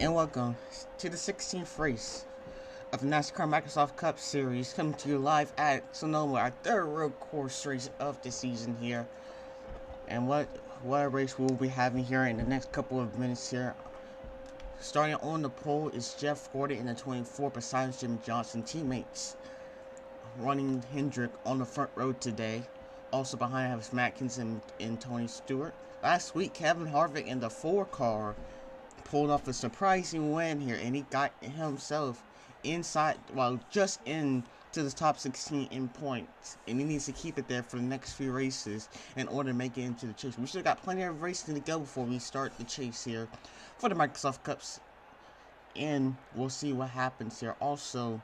And welcome to the 16th race of the NASCAR Microsoft Cup Series, coming to you live at Sonoma, our third road course race of the season here. And what a race we'll be having here in the next couple of minutes here. Starting on the pole is Jeff Gordon in the 24 beside Jimmie Johnson. Teammates running Hendrick on the front row today. Also behind us, Matt Kenseth and Tony Stewart. Last week, Kevin Harvick in the 4 car pulled off a surprising win here, and he got himself inside, well, just into the top 16 in points, and he needs to keep it there for the next few races in order to make it into the chase. We still got plenty of races to go before we start the chase here for the Microsoft Cups, and we'll see what happens here. Also,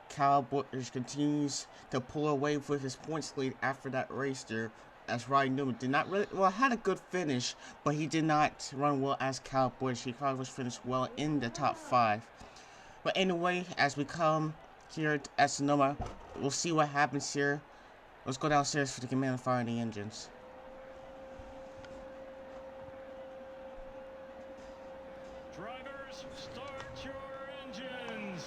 Kyle Busch continues to pull away with his points lead after that race there, as Ryan Newman did not really, well, had a good finish, but he did not run well as Kyle Busch. He probably was finished well in the top 5. But anyway, as we come here at Sonoma, we'll see what happens here. Let's go downstairs for the command and fire the engines. Drivers, start your engines.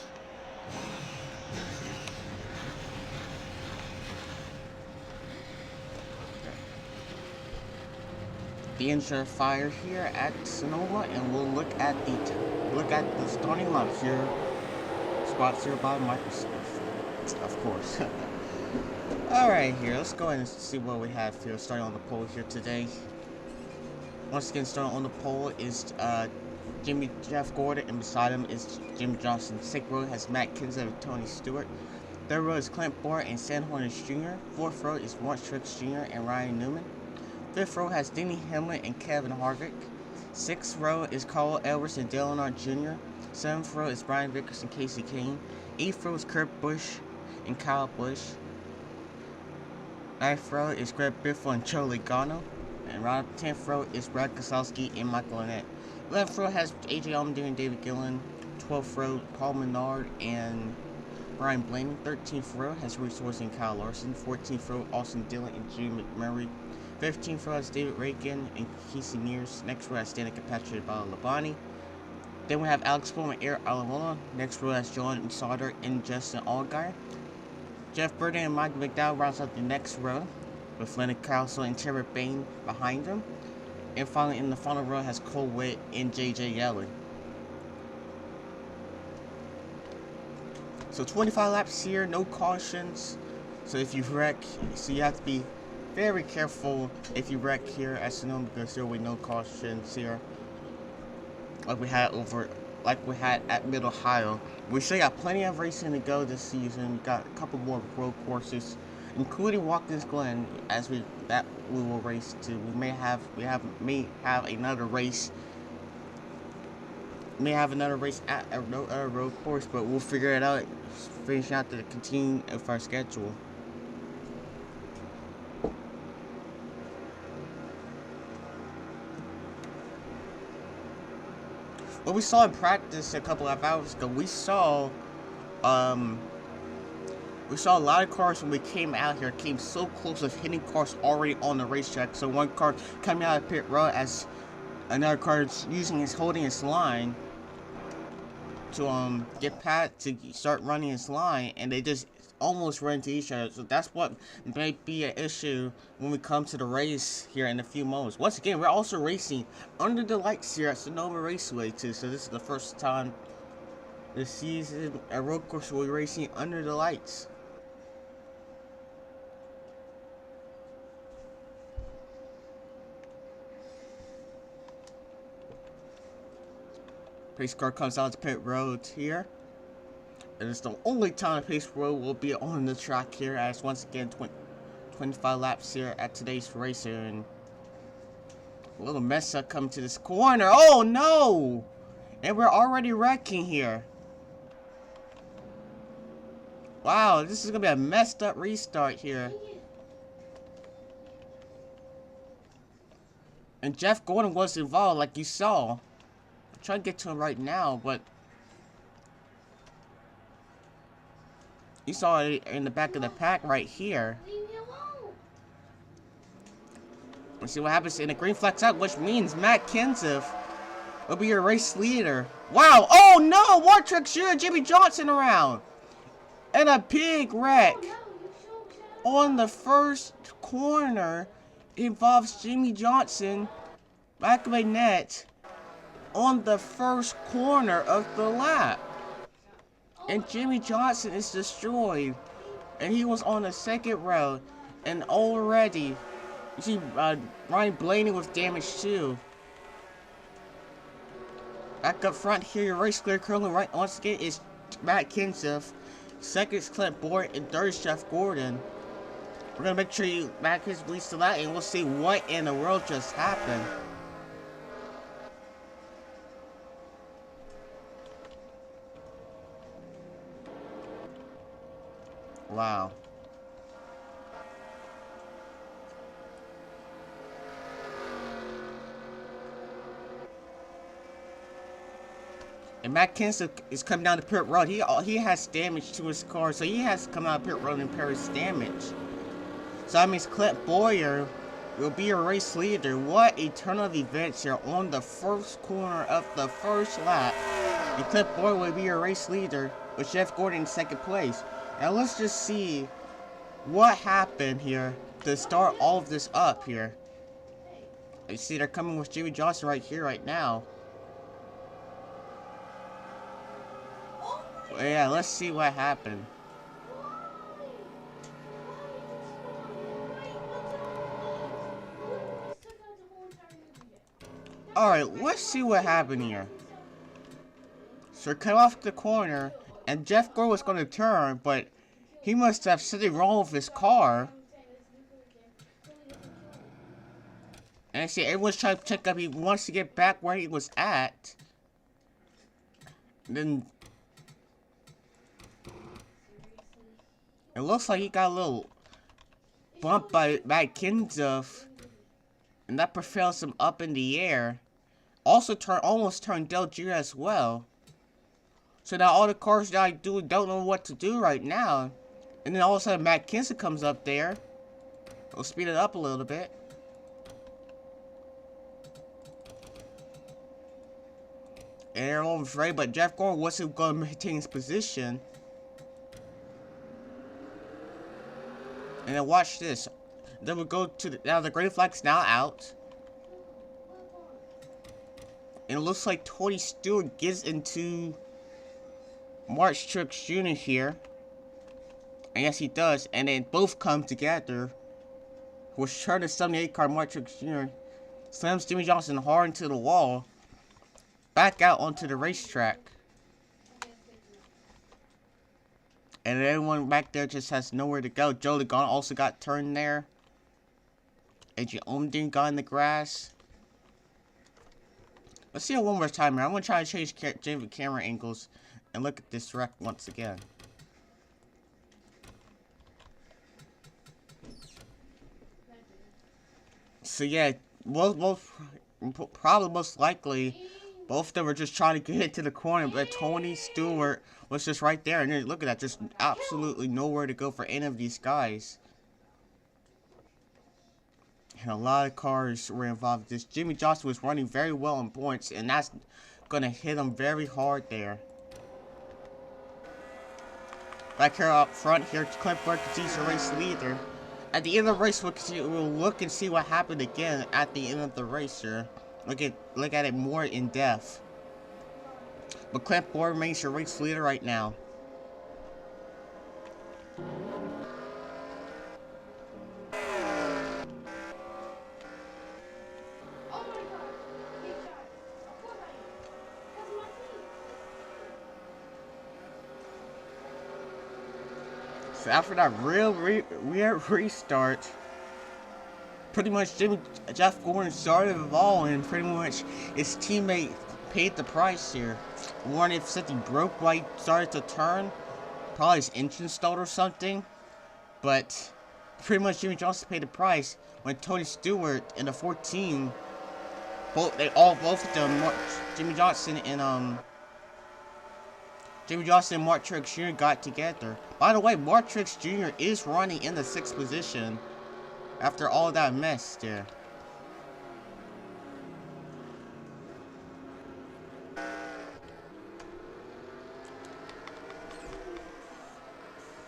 The engine fire here at Sonoma, and we'll look at the starting lineup here. Spots here by Microsoft, of course. All right, here let's go ahead and see what we have here. Starting on the pole here today. Once again, starting on the pole is Jeff Gordon, and beside him is Jimmie Johnson. Second row has Matt Kenseth and Tony Stewart. Third row is Clint Bowyer and Hornish Jr. Fourth row is Mart, Truex Jr. and Ryan Newman. Fifth row has Denny Hamlin and Kevin Harvick. Sixth row is Carl Edwards and Dillon Jr. Seventh row is Brian Vickers and Kasey Kahne. Eighth row is Kurt Busch and Kyle Busch. Ninth row is Greg Biffle and Logano. And round 10th row is Brad Keslowski and Michael Annett. 11th row has AJ Almindinger and David Dillon. 12th row, Paul Menard and Brian Blaney. 13th row has Resource and Kyle Larson. 14th row, Austin Dillon and Jimmy McMurray. 15th row has David Ragan and Kasey Kahne. Next row has Danica Patrick by Labonte. Then we have Alex Bowman and Aric Almirola. Next row has John Sauter and Justin Allgaier. Jeff Burton and Mike McDowell rounds out the next row, with Leonard Castle and Trevor Bayne behind them. And finally, in the final row has Cole Witt and JJ Yellen. So 25 laps here, no cautions. So if you wreck, so you have to be very careful if you wreck here at Sonoma, because there will be no cautions here, like we had at Mid-Ohio. We still got plenty of racing to go this season. We got a couple more road courses, including Watkins Glen, as we will race to. We may have another race. May have another race at a road course, but we'll figure it out. Finish out the continue of our schedule. What we saw in practice a couple of hours ago, we saw a lot of cars when we came out here came so close of hitting cars already on the racetrack. So one car coming out of pit road as another car is holding its line to get Pat to start running his line, and they just almost ran into each other. So that's what may be an issue when we come to the race here in a few moments. Once again, we're also racing under the lights here at Sonoma Raceway too. So this is the first time this season a road course will be racing under the lights. Pace car comes out to pit road here. And it's the only time pace road will be on the track here, as once again 25 laps here at today's race here, and a little mess up coming to this corner. Oh no! And we're already wrecking here. Wow, this is gonna be a messed up restart here. And Jeff Gordon was involved, like you saw. I'm trying to get to him right now, but you saw it in the back of the pack right here. Let's see what happens in the green flags out, which means Matt Kenseth will be your race leader. Wow! Oh no! Mart Truex Jr. Jimmie Johnson around, and a big wreck on the first corner involves Jimmie Johnson back of a net on the first corner of the lap, and Jimmie Johnson is destroyed, and he was on the second row, and already you see Ryan Blaney with damage too. Back up front here, your race clear currently right once again is Matt Kenseth, second is Clint Bowyer, and third is Jeff Gordon. We're gonna make sure you back his release to that, and we'll see what in the world just happened. Wow. And Matt Kenseth is coming down the pit road. He has damage to his car, so he has to come out of pit road and repair his damage. So that means Clint Bowyer will be your race leader. What a turn of events here on the first corner of the first lap. And Clint Bowyer will be your race leader with Jeff Gordon in second place. Now let's just see what happened here to start all of this up here. You see they're coming with Jimmie Johnson right here, right now. Well, yeah, let's see what happened. Alright, let's see what happened here. So cut off the corner, and Jeff Gordon was going to turn, but he must have something wrong with his car. And I see everyone's trying to check up. He wants to get back where he was at. And then it looks like he got a little bump by Kenseth, and that propels him up in the air. Also almost turned Dillon Jr. as well. So now all the cars that I don't know what to do right now. And then all of a sudden Matt Kenseth comes up there. We'll speed it up a little bit. And everyone was ready, but Jeff Gordon wasn't going to maintain his position. And then watch this. Then we'll go to now the green flag's now out. And it looks like Tony Stewart gets into Mart Truex Jr. here. And yes, he does. And then both come together. Which turned the 78 car Mart Truex Jr. slams Jimmie Johnson hard into the wall. Back out onto the racetrack. And everyone back there just has nowhere to go. Joe Logano also got turned there. Aric Almirola got in the grass. Let's see it one more time here. I'm going to try to change camera angles and look at this wreck once again. So yeah, probably most likely, both of them were just trying to get into the corner, but Tony Stewart was just right there. And then look at that, just absolutely nowhere to go for any of these guys. And a lot of cars were involved in this. Jimmie Johnson was running very well on points, and that's going to hit him very hard there. Back here up front, here Clint Bowyer continues the race leader. At the end of the race, we'll look and see what happened again at the end of the race here. Look at it more in depth. But Clint Bowyer remains your race leader right now. So after that real restart, pretty much Jeff Gordon started it all, and pretty much his teammate paid the price here. Warren, if something broke while he started to turn, probably his engine stalled or something, but pretty much Jimmie Johnson paid the price when Tony Stewart in the 14, both of them, Jimmie Johnson and Mart Truex Jr. got together. By the way, Mart Truex Jr. is running in the 6th position after all that mess there.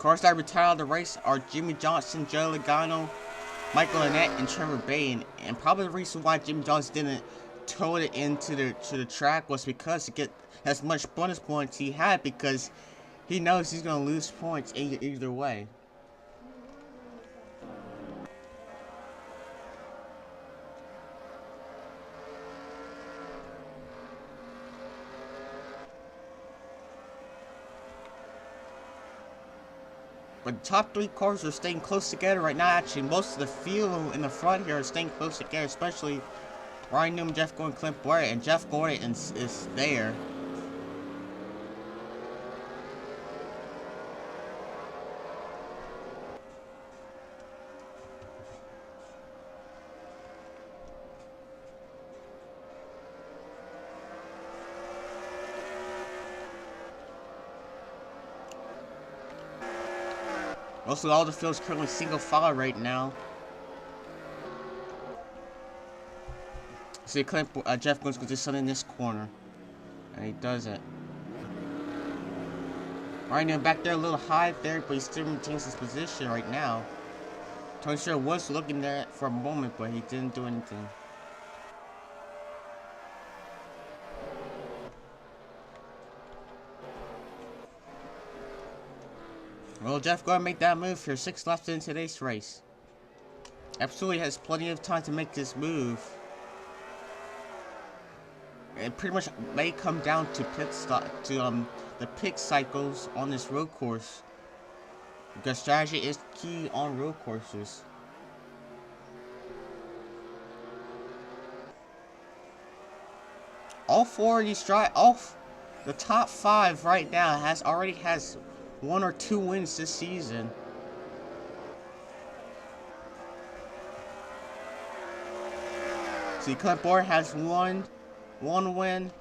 Cars that retired the race are Jimmie Johnson, Joe Logano, Michael Annett, and Trevor Bayne. And probably the reason why Jimmie Johnson didn't throw it into the track was because to get as much bonus points he had, because he knows he's going to lose points either way. But the top three cars are staying close together right now. Actually, most of the field in the front here are staying close together, especially Ryan Newman, Jeff Gordon, Clint Bowyer, and Jeff Gordon is there. Also, all the field is currently single file right now. See, Jeff Gordon's going to sit in this corner, and he does it. Right now, back there a little high there, but he still maintains his position right now. Tony Stewart was looking there for a moment, but he didn't do anything. Well, Jeff Gordon made that move here 6 laps in today's race. Absolutely has plenty of time to make this move. It pretty much may come down to the pit cycles on this road course, because strategy is key on road courses. All four of these the top 5 right now already has 1 or 2 wins this season. See, Clint Bowyer has one win,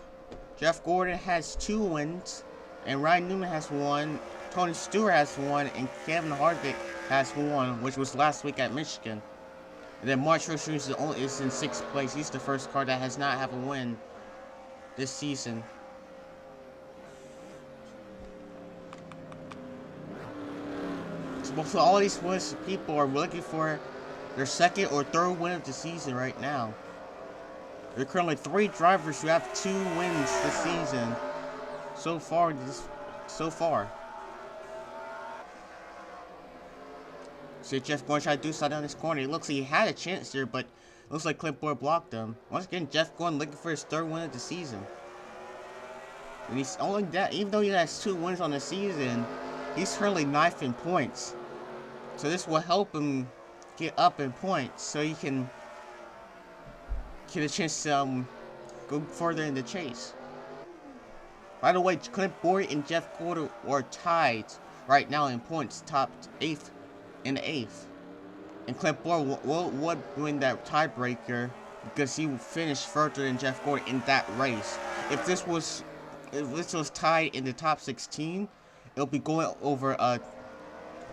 Jeff Gordon has 2 wins, and Ryan Newman has 1, Tony Stewart has 1, and Kevin Harvick has 1, which was last week at Michigan. And then Mart is in 6th place. He's the first car that has not have a win this season. So all these wins, people are looking for their 2nd or 3rd win of the season right now. There are currently 3 drivers who have 2 wins this season so far. See, Jeff Gordon tried to do something down this corner. It looks like he had a chance there, but it looks like Clint Bowyer blocked him. Once again, Jeff Gordon looking for his 3rd win of the season. And he's only that, even though he has 2 wins on the season, he's currently 9th in points. So this will help him get up in points, so he can get a chance to go further in the chase. By the way, Clint Bowyer and Jeff Gordon are tied right now in points, top 8th and 8th. And Clint Bowyer would win that tiebreaker because he finished further than Jeff Gordon in that race. If this was tied in the top 16, it'll be going over a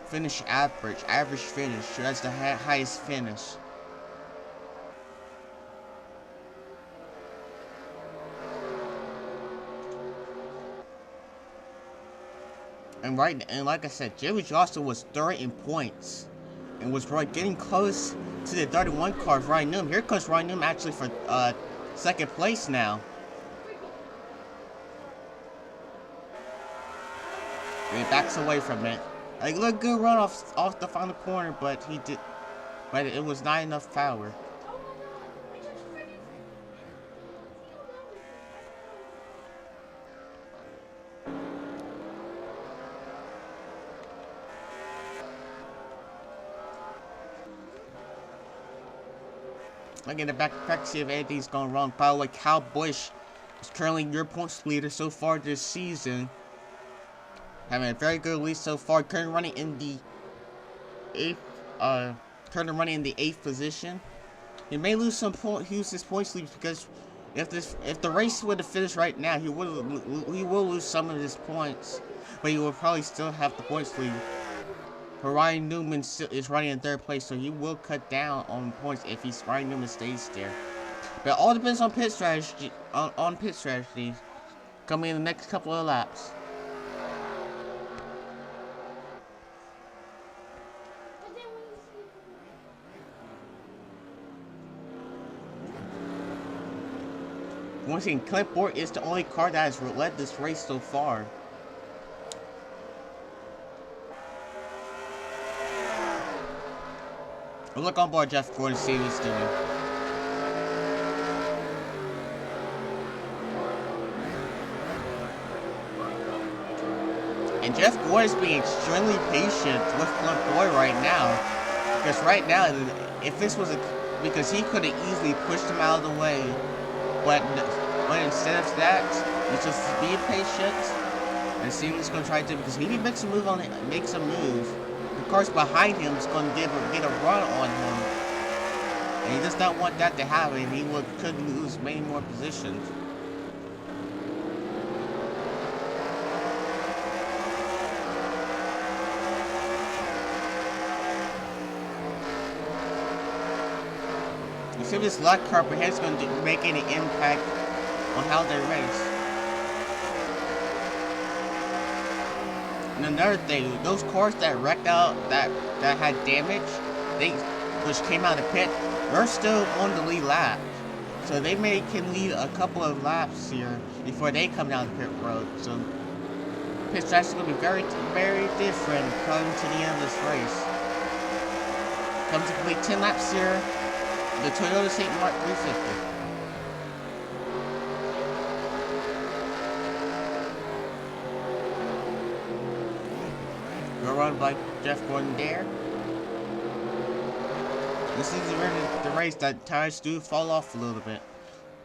finish average finish. So that's the highest finish. And like I said, Jimmie Johnson was 3rd in points and was getting close to the 31 car of Ryan Newman. Here comes Ryan Newman actually for 2nd place now. And he backs away from it. Like, look, good run off the final corner, but it was not enough power. Look at the back to see if anything's gone wrong. By the way, Kyle Busch is currently your points leader so far this season. Having a very good lead so far. Currently running in the 8th position. He may lose his points lead, because if the race would have finished right now, he will lose some of his points, but he will probably still have the points lead. But Ryan Newman is running in 3rd place, so he will cut down on points if Ryan Newman stays there. But it all depends on pit strategy. On pit strategy, coming in the next couple of laps. once again, Clint Bowyer is the only car that has led this race so far. We'll look on board Jeff Gordon to see what he's doing. And Jeff Gordon is being extremely patient with Clint Bowyer right now. Because right now, if this was because he could have easily pushed him out of the way. But instead of that, he's just being patient and see what he's going to try to do. Because if he makes a move the cars behind him is going to get a run on him. And he does not want that to happen. He could lose many more positions. You see if this lot car perhaps is going to make any impact on how they race. And another thing, those cars that wrecked out, that had damage, which came out of pit, they're still on the lead lap. So they can lead a couple of laps here before they come down the pit road. So pit strategy is going to be very, very different coming to the end of this race. Comes to complete 10 laps here. The Toyota St. Mart 350. Go run by Jeff Gordon there. This is the race that tires do fall off a little bit.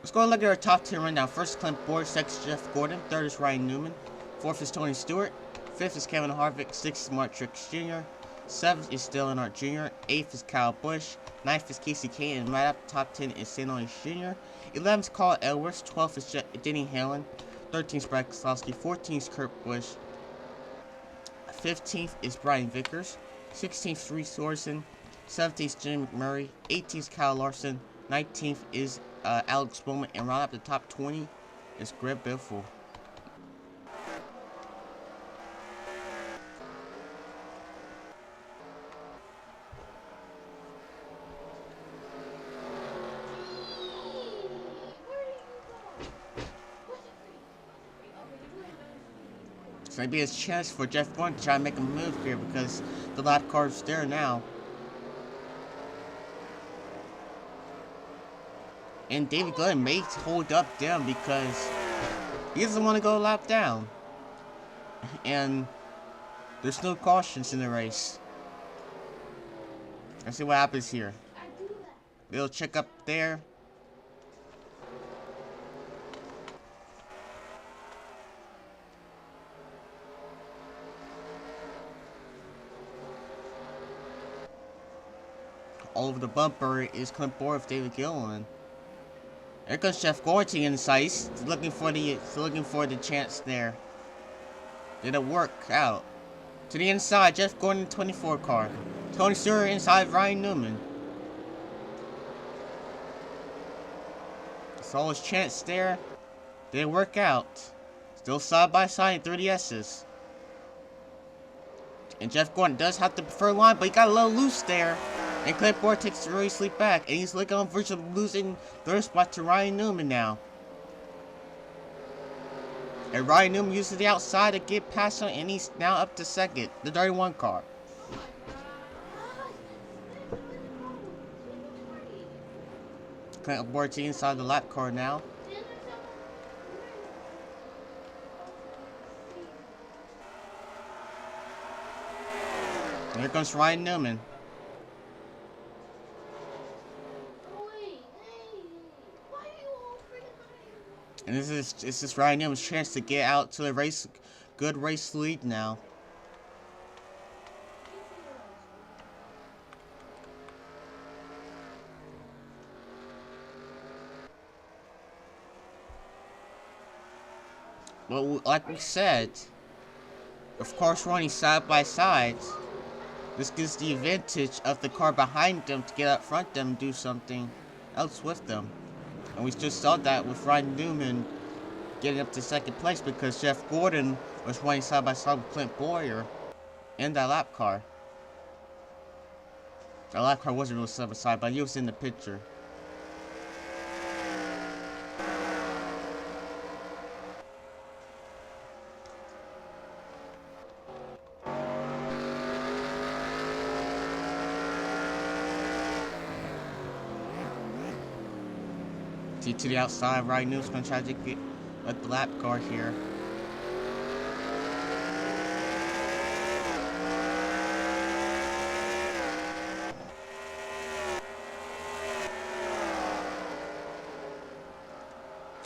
Let's go and look at our top 10 right now. First, Clint Bowyer. Second, Jeff Gordon. Third is Ryan Newman. Fourth is Tony Stewart. Fifth is Kevin Harvick. Sixth is Mart Truex Jr. Seventh is Dillon Earnhardt Jr. Eighth is Kyle Busch. Ninth is Kasey Kahne. And right up top 10 is Stenhouse Jr. 11th is Carl Edwards. 12th is Denny Hamlin. 13th is Keslowski. 14th is Kurt Busch. 15th is Brian Vickers. 16th is Sorenson. 17th is Jim McMurray. 18th is Kyle Larson. 19th is Alex Bowman. And right up the top 20 is Greg Biffle. So maybe it's a chance for Jeff Gordon to try and make a move here because the lap car's there now. And David Glenn may hold up them because he doesn't want to go a lap down. And there's no cautions in the race. Let's see what happens here. We'll check up there. All over the bumper is Clint Bowyer with David Gilliland. There goes Jeff Gordon inside. He's looking for the chance there. Did it work out? To the inside, Jeff Gordon 24 car. Tony Stewart inside Ryan Newman. Saw his chance there. Did it work out? Still side by side through the S's. And Jeff Gordon does have the preferred line, but he got a little loose there. And Clint Bowyer takes the race lead back, and he's looking on verge of losing third spot to Ryan Newman now. And Ryan Newman uses the outside to get past him, and he's now up to second, the 31 car. Clint Bowyer inside the lap car now. And here comes Ryan Newman. And this is Ryan Newman's chance to get out to the good race lead now. Well, like we said, of course running side by side, this gives the advantage of the car behind them to get up front them and do something else with them. And we just saw that with Ryan Newman getting up to second place because Jeff Gordon was running side by side with Clint Bowyer in that lap car. The lap car wasn't really side by side, but he was in the picture. To the outside, right? Newman's going to try to get the lap car here.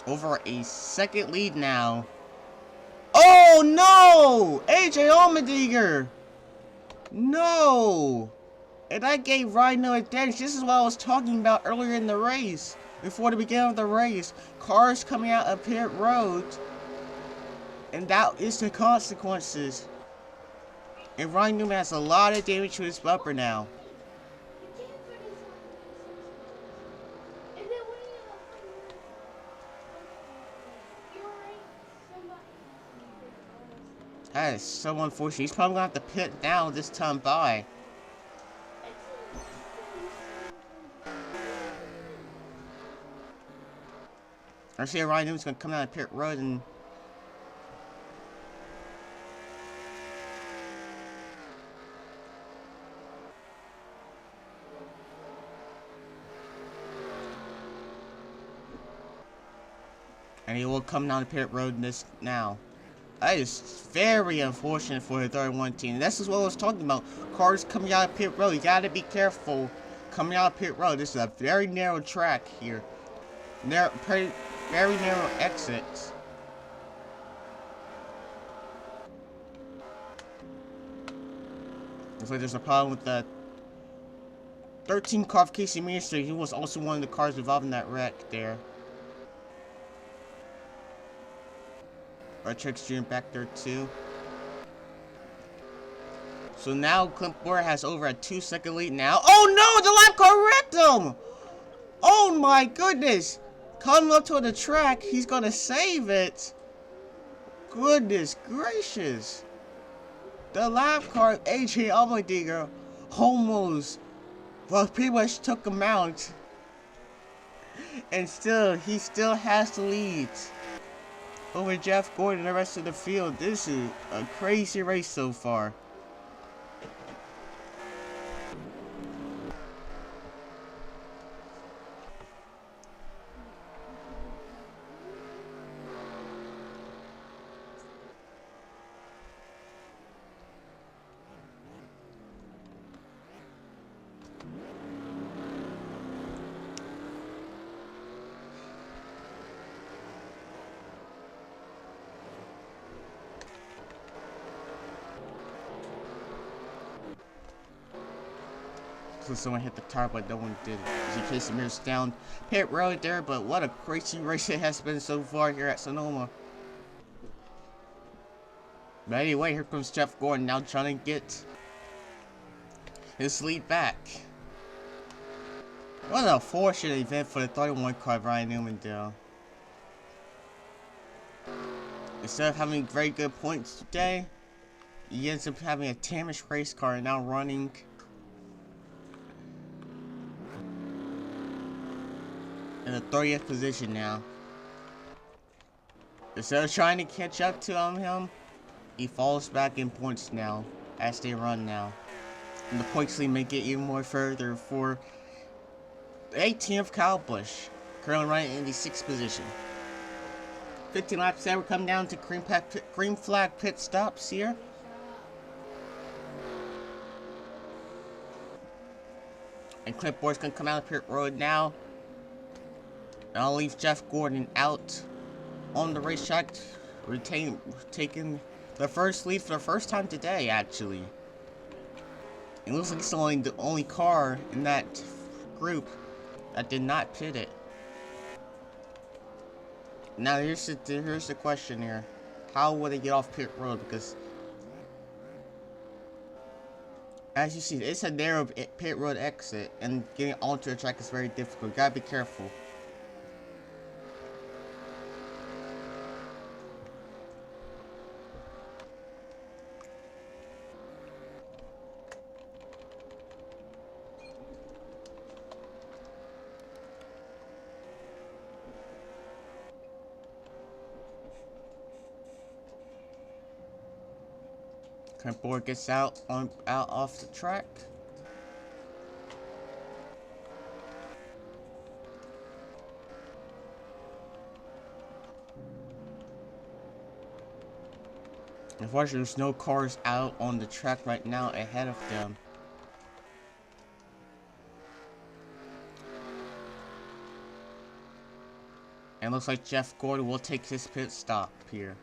Over a second lead now. Oh no! AJ Almindinger! No! And I gave Rhino advantage. This is what I was talking about earlier in the race. Before the beginning of the race. Cars coming out of pit road. And that is the consequences. And Ryan Newman has a lot of damage to his bumper now. That is so unfortunate. He's probably going to have to pit down this time by. I see Ryan Newman's going to come out of pit road and... And he will come down the pit road this now. That is very unfortunate for the 31 team. This is what I was talking about. Cars coming out of pit road. You gotta be careful coming out of pit road. This is a very narrow track here. Very narrow exits. Looks like there's a problem with the 13 car of Kasey Kahne. He was also one of the cars involved in that wreck there. Truex Jr. back there too. So now Clint Bowyer has over a 2-second lead now. Oh no! The lap car wrecked him! Oh my goodness! Coming up to the track, he's gonna save it. Goodness gracious! The lap car of AJ Almirola almost, well, pretty much took him out. And still, he still has the lead over Jeff Gordon and the rest of the field. This is a crazy race so far. So someone hit the tire, but no one did. Kasey Kahne's down pit road there, but what a crazy race it has been so far here at Sonoma. But anyway, here comes Jeff Gordon now trying to get his lead back. What an unfortunate event for the 31 car, Ryan Newman, though. Instead of having very good points today, he ends up having a damaged race car and now running in the 30th position now. Instead of trying to catch up to him, he falls back in points now as they run now. And the points lead make it even more further for the 18th Kyle Busch, currently running in the 6th position. 15 laps there, we're coming down to green flag pit stops here. And Clint Bowyer's gonna come out of pit road now. And I'll leave Jeff Gordon out on the racetrack, taking the first lead for the first time today, actually. It looks like it's the only car in that group that did not pit it. Now here's the question here. How will they get off pit road? Because as you see, it's a narrow pit road exit, and getting onto the track is very difficult. You gotta be careful. Clint Bowyer gets out off the track. Unfortunately, there's no cars out on the track right now ahead of them. And looks like Jeff Gordon will take his pit stop here.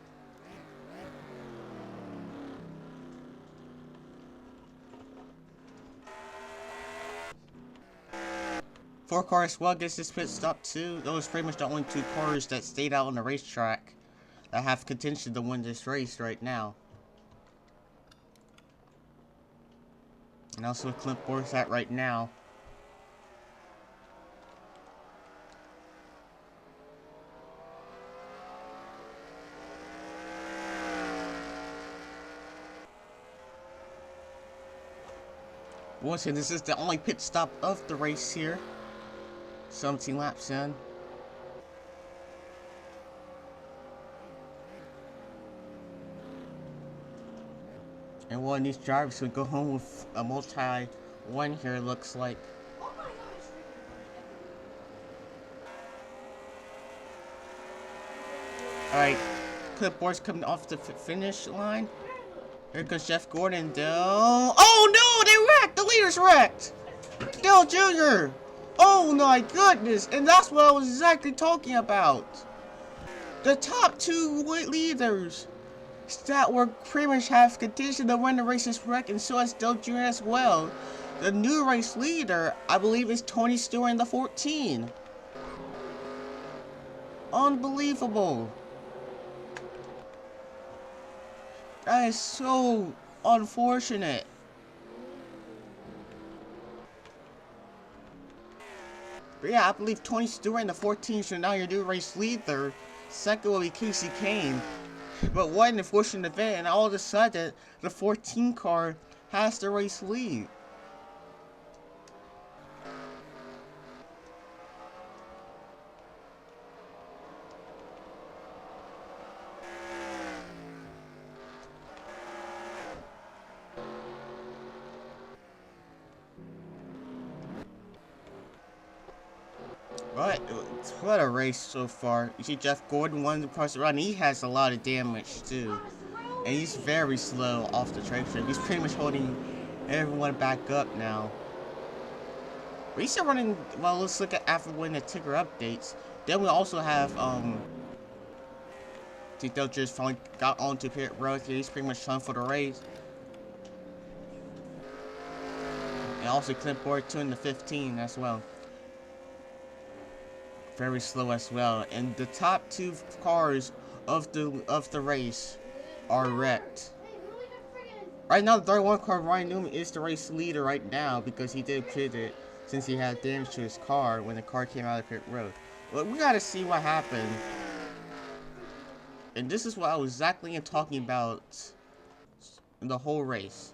Four cars well gets his pit stop too. Those are pretty much the only two cars that stayed out on the racetrack that have contention to win this race right now. And also where Clint Bowyer's at right now. Once again, this is the only pit stop of the race here. 17 laps in. And one of these drivers would go home with a multi-win here, looks like. Alright, Clint Bowyer's coming off the finish line. Here goes Jeff Gordon, Dillon. Oh no, they wrecked! The leader's wrecked! Dillon Jr. Oh my goodness! And that's what I was exactly talking about. The top two leaders that were pretty much have condition to win the race's wreck, and so has Dillon Jr. as well. The new race leader, I believe, is Tony Stewart in the 14. Unbelievable. That is so unfortunate. But yeah, I believe Tony Stewart in the 14 should now your new race leader. Second will be Kasey Kahne. But what an unfortunate event, and all of a sudden, the 14 car has the race lead. But what a race so far. You see Jeff Gordon won the first run. He has a lot of damage too. And he's very slow off the track. He's pretty much holding everyone back up now. But he's still running. Well, let's look at after winning the ticker updates. Then we also have Dillon just finally got onto pit road here. He's pretty much done for the race. And also Clint Bowyer too in the 15 as well. Very slow as well, and the top two cars of the race are wrecked. Right now, the 31 car Ryan Newman is the race leader right now because he did pit it since he had damage to his car when the car came out of pit road. But we gotta see what happened, and this is what I was exactly talking about in the whole race.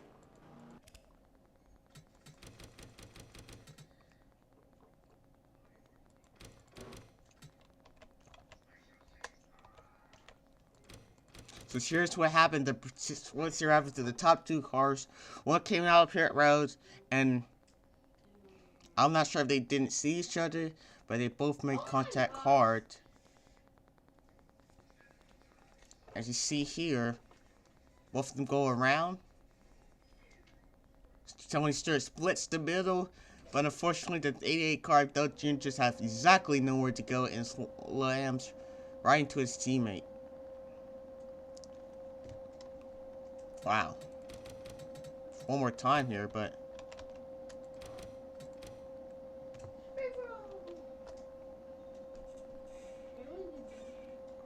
So here's what happened. What's here happened to the top two cars? One came out of pit road, and I'm not sure if they didn't see each other, but they both made contact hard. As you see here, both of them go around. Tony Stewart splits the middle, but unfortunately the 88 car Dillon Jr. just has exactly nowhere to go and slams right into his teammate. Wow. One more time here, but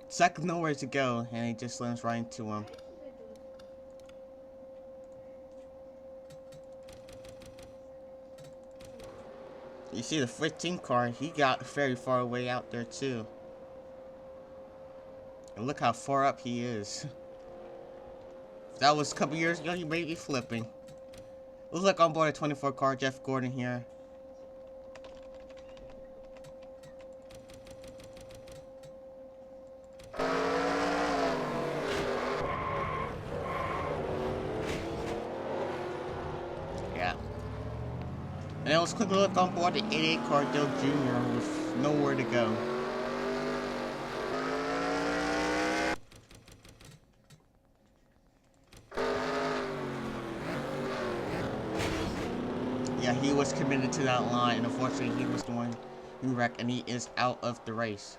second nowhere to go, and he just slams right into him. You see the 15 car, he got very far away out there too. And look how far up he is. If that was a couple years ago, he may be flipping. Let's look on board a 24 car, Jeff Gordon here. Yeah. And then let's quickly look on board the 88 car, Dillon Jr. with nowhere to go. he was committed to that line, and unfortunately he was the one who wrecked, and he is out of the race.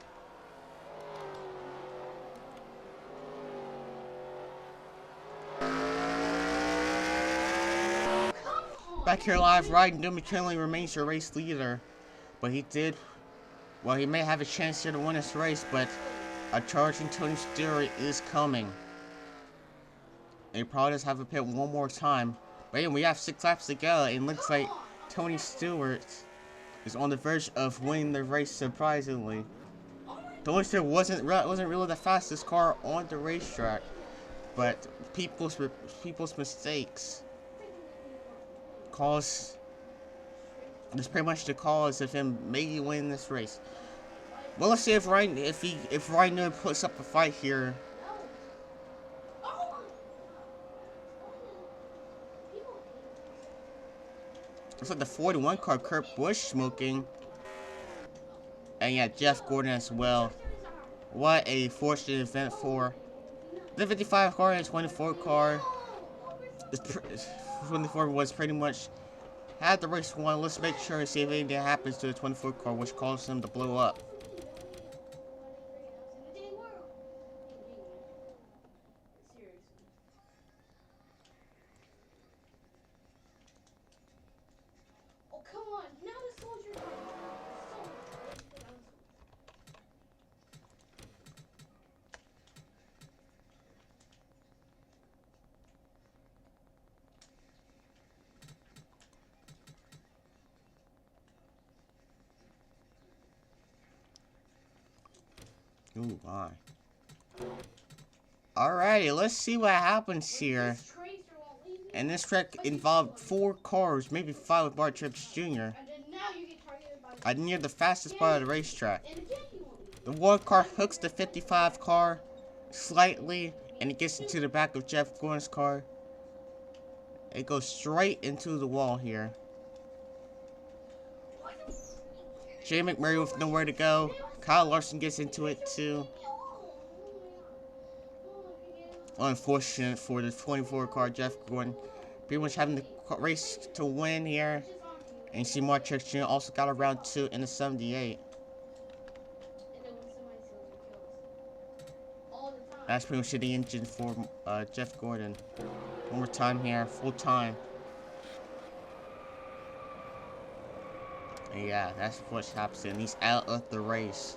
Back here live, Newman currently remains your race leader, but he may have a chance here to win this race, but a charging Tony Stewart is coming. And he probably does have a pit one more time. But anyway, we have 6 laps to go, and it looks like Tony Stewart is on the verge of winning the race, surprisingly. Tony Stewart wasn't really the fastest car on the racetrack, but people's mistakes it's pretty much the cause of him maybe winning this race. Well, let's see if Ryan Newman puts up a fight here. Looks like the 41 car, Kurt Busch smoking, and yeah, Jeff Gordon as well. What a fortunate event for the 55 car and 24 car. 24 was pretty much had the race won. Let's make sure and see if anything happens to the 24 car, which caused him to blow up. Ooh, my. Alrighty, let's see what happens here. And this track involved 4 cars, maybe 5 with Mart Truex Jr. Near the fastest part of the racetrack. The 1 car hooks the 55 car slightly, and it gets into the back of Jeff Gordon's car. It goes straight into the wall here. Jay McMurray with nowhere to go. Kyle Larson gets into it too. Unfortunate for the 24 car Jeff Gordon. Pretty much having the race to win here. And you see Mart Truex Jr. also got around 2 in the 78. That's pretty much the engine for Jeff Gordon. One more time here, full time. And yeah, that's what's happening. He's out of the race.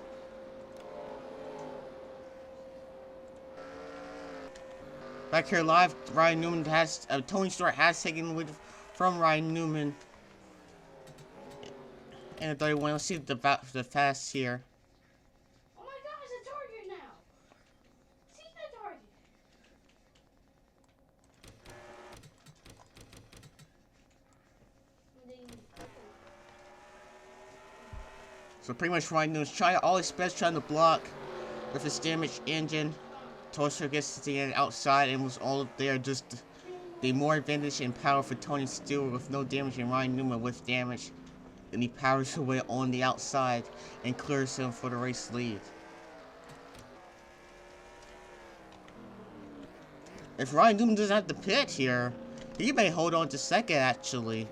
Back here live, Ryan Newman has Tony Stewart has taken the lead from Ryan Newman. And the 31. Let's see the fast here. Oh my God, it's a target now. See the target. So pretty much Ryan Newman's trying all his best, trying to block with his damaged engine. Tony Stewart gets to the end outside and was all there, just the more advantage and power for Tony Stewart with no damage, and Ryan Newman with damage. And he powers away on the outside and clears him for the race lead. If Ryan Newman doesn't have to pit here, he may hold on to second actually.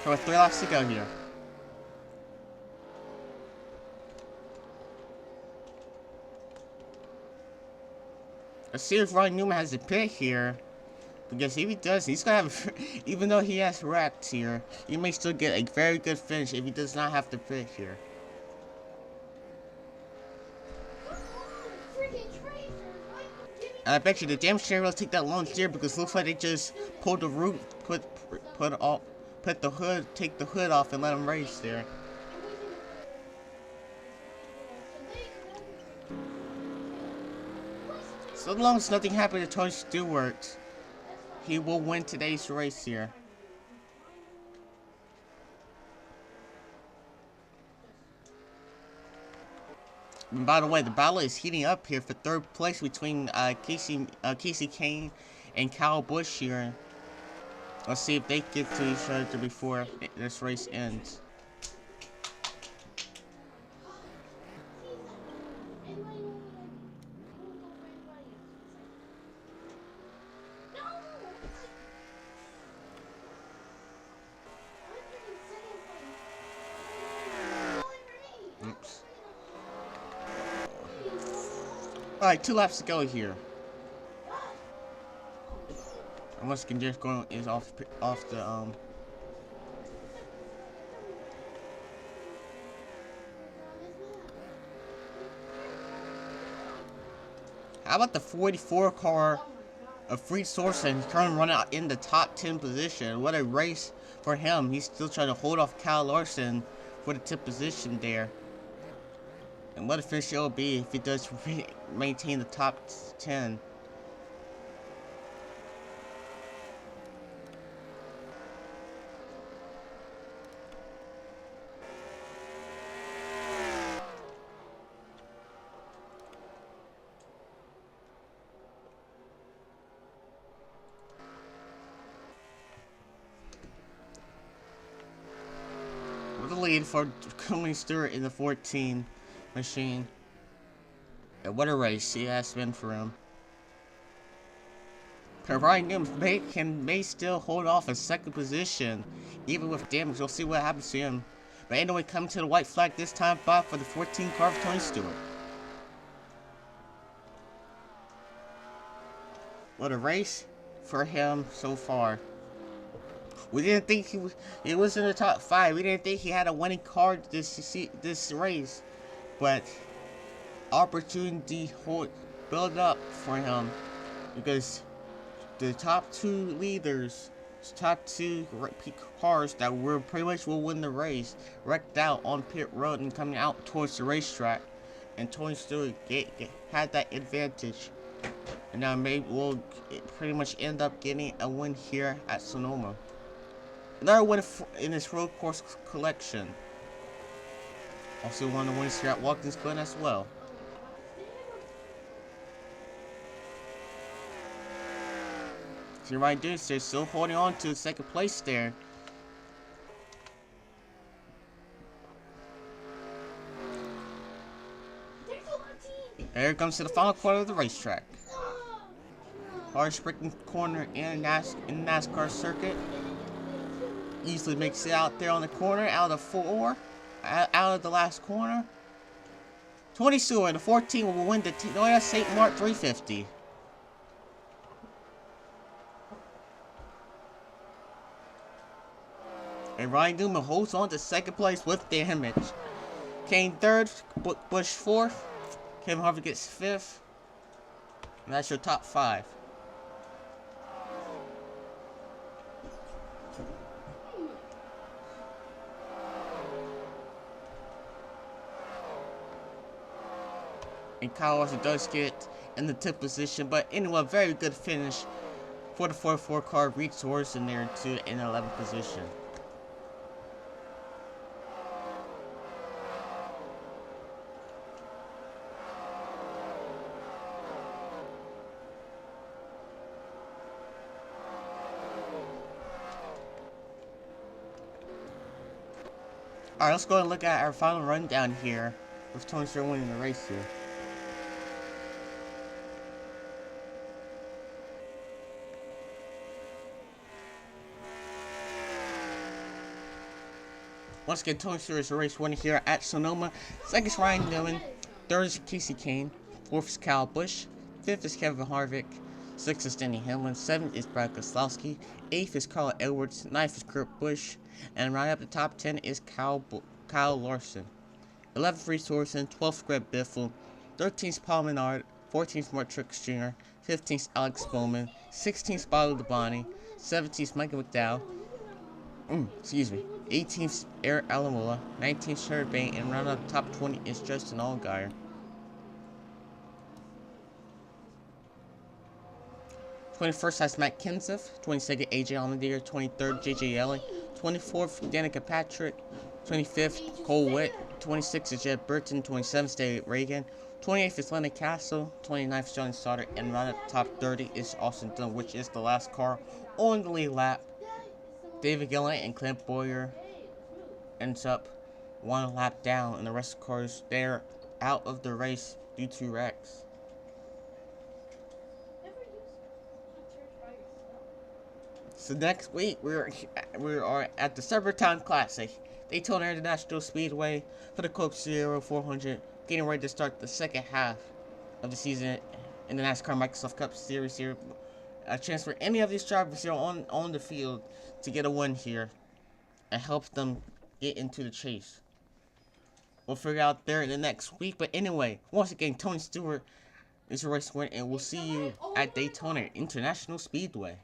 So with 3 laps to go here. Let's see if Ryan Newman has a pit here. Because if he does, he's gonna have, even though he has wrecked here, he may still get a very good finish if he does not have to pit here. And I bet you the damn share will take that long steer because it looks like they just pulled the root, take the hood off and let him race there. So long as nothing happened to Tony Stewart, he will win today's race here. And by the way, the battle is heating up here for 3rd place between Kasey Kahne and Kyle Busch here. Let's see if they get to each other before this race ends. Alright, 2 laps to go here. And once again, just going is off the How about the 44 car of Sorenson trying to run out in the top 10 position? What a race for him. He's still trying to hold off Larson for the 10th position there. And what a finish it'll be if he does maintain the top 10. With the lead for Stewart in the 14 machine. And what a race he has been for him. Ryan Newman may still hold off a 2nd position, even with damage. We'll see what happens to him. But anyway, coming to the white flag this time, Bob, for the 14 car of Tony Stewart. What a race for him so far. We didn't think he was in the top 5. We didn't think he had a winning car this race, but opportunity build up for him because the top 2 leaders, top 2 cars that were pretty much will win the race, wrecked out on pit road and coming out towards the racetrack, and Tony Stewart had that advantage, and now maybe we'll pretty much end up getting a win here at Sonoma. Another win in his road course collection. Also one of the wins here at Watkins Glen as well. See right there, they're still holding on to 2nd place there. Here it comes to the final quarter of the racetrack. Hardest braking corner in NASCAR circuit. Easily makes it out there on the corner, out of 4, out of the last corner. Tony Stewart, the 14, will win the Toyota St. Mart 350. And Ryan Newman holds on to 2nd place with damage. Kahne 3rd, Busch 4th, Kevin Harvick gets 5th. And that's your top 5. And Kyle Larson does get in the 10th position, but anyway, very good finish for the 44 car. Reached Sorenson there in 11th position. Alright, let's go and look at our final rundown here with Tony Stewart winning the race here. Once again, Tony Stewart's race winner here at Sonoma. 2nd is Ryan Newman. 3rd is Kasey Kahne. 4th is Kyle Busch. 5th is Kevin Harvick. 6th is Denny Hamlin. 7th is Brad Keselowski. 8th is Carl Edwards. 9th is Kurt Busch. And right up the top 10 is Kyle Larson. 11th is Sorenson. 12th is Greg Biffle. 13th is Menard. 14th is Mart Truex Jr. 15th is Alex Bowman. 16th is Labonte. 17th is Michael McDowell. 18th is Aric Almirola. 19th is Trevor Bayne. And round out the top 20 is Justin Allgaier. 21st has Matt Kenseth. 22nd, AJ Almindinger. 23rd, JJ Yeley. 24th, Danica Patrick. 25th, Cole Witt. 26th is Jed Burton. 27th is David Reagan. 28th is Lennon Castle. 29th is Johnny Sauter. And round out the top 30 is Austin Dillon, which is the last car on the lead lap. David Gillen and Clint Bowyer ends up 1 lap down, and the rest of the cars, they're out of the race due to wrecks. So next week, we are at the Summertime Classic, Daytona International Speedway for the Coke Zero 400, getting ready to start the second half of the season in the NASCAR Microsoft Cup Series here. A chance for any of these drivers here on the field to get a win here and help them get into the chase. We'll figure out there in the next week. But anyway, once again, Tony Stewart is a race winner, and we'll see you at Daytona International Speedway.